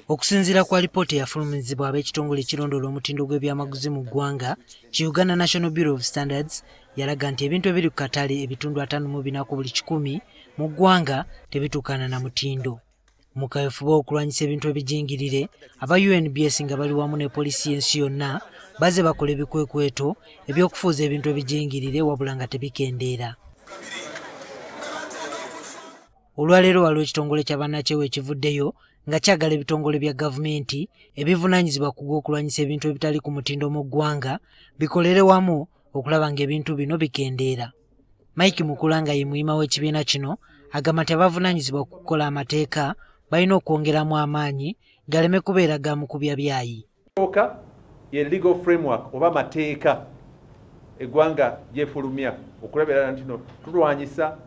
Okusinziira kwa lipoota eyafulumizibwa ab'ekitongole ekirondoola omutindo gw'ebyamaguzi mu ggwanga, Uganda National Bureau of Standards yalaga nti ebintu ebiri ku katale ebitundu 54 ku buli 100 mu ggwanga tebituukana na mutindo. Mu kaweefube okulwanyisa ebintu ebijingirire, aba UNBS nga bali wamu ne poliisi y'ensi yonna baze bakola ebikwekweto eby'okufuuza ebintu ebijingirire wabula nga tebikendeera. Olwaleero waliwo ekitongole kya bannakyewa ekivuddeyo nga kyagala ebitongole bya gavumenti ebivunaanyizibwa ku gw'okulwanyisa ebintu ebitali ku mutindo mu ggwanga bikolere wamu okulaba ng'ebintu bino bikendeera. Mike Mukulanga ye muyima w'ekibiina kino agamba nti abavunaanyizibwa ku kukola amateeka balina okwongeramu amaanyi galeme kubeera ga mukubya byayi. Ye legal framework oba mateeka eggwanga gyefulumya okulabira nti no tulwanyisa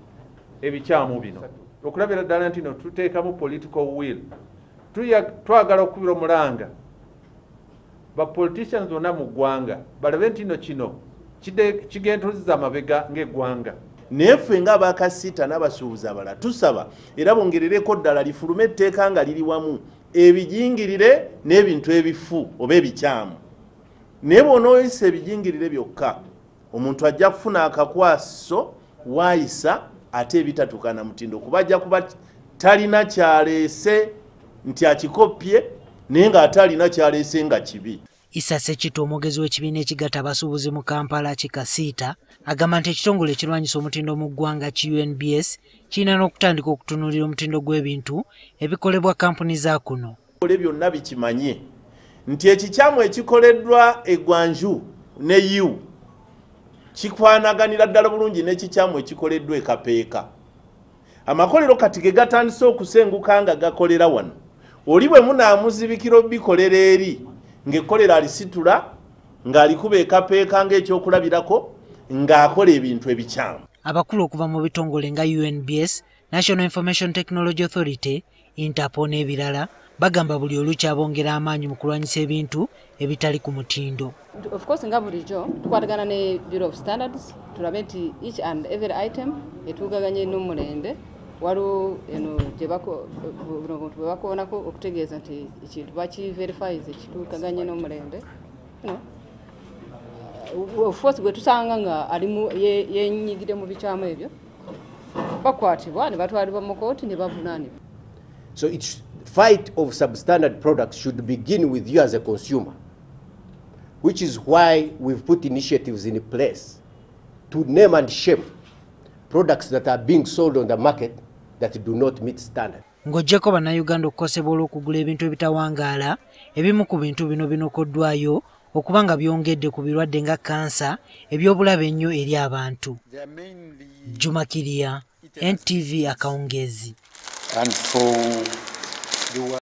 ebikyamu bino, okulabira ddala nti no tuteekamu political will. Twagala okubira omulanga ba politicians bonna mu ggwanga balabe nti no kino kigentuliza amabega ng'eggwanga. Neffe ng'abakasiita n'abasuubuzi abalala tusaba era bongerereko ddala lifulume etteeka nga liri wamu ebijingirire n'ebintu ebifu oba ebikyamu. Naye bw'onooyisa ebijingirire byokka omuntu ajja kufuna akakwaso waayisa ate ebitatuukana mutindo kuba ajja kuba talina kyaleese nti akikopye naye ng'ate alina kyaleese nga kibi. Issa Ssekitto omwogezi w'ekibiina ekigatta abasuubuzi mu Kampala Kikasiita agamba nti ekitongole ekirwanyisa omutindo mu ggwanga ki UNBS kirina n'okutandika okutunuulira omutindo gw'ebintu ebikolebwa kampuni za kuno. Byonna bikimanye nti ekikyamu ekikoleddwa eGwanju ne U kikwanaganira ddala bulungi n'ekikyamu ekikoleddwa e Kapeeka. Amakolero kati ge gatandise okusenguka nga gakolera wano. Oli bwe munaamuzibikira bikolera eri ng'ekkolero alisitula ng'alikuba e Kapeeka ng'ekyokulabirako ng'akola ebintu ebikyamu. Abakulu okuva mu bitongole nga UNBS, National Information Technology Authority, Interpol n'ebirala bagamba buli olukya bongera amaanyi mu kulwanyisa ebintu ebitali ku mutindo. Of course nga bulijjo tukwatagana ne Bureau of Standards tulabe nti each and every item etuugaganye n'omulembe waliwo eno gye bakoonako okutegeeza nti ekintu bakiverifyize ekituukaganye n'omulembe. Of course gwe tusanga nga alimu yenyigire mu bikyamu ebyo bakwatibwa ne batwalibwa mu kooti ne bavunaanibwa. So its fight of substandard products should begin with you as a consumer, which is why we've put initiatives in place to name and shame products that are being sold on the market that do not meet standard. Ng'oggyeko bannayuganda okukosebwa olw'okugula ebintu ebitawangaala, ebimu ku bintu bino binokoddwayo okuba nga byongedde ku birwadde nga kansa eby'obulabe ennyo eri abantu. Juma Kiria, NTV Akawungezi.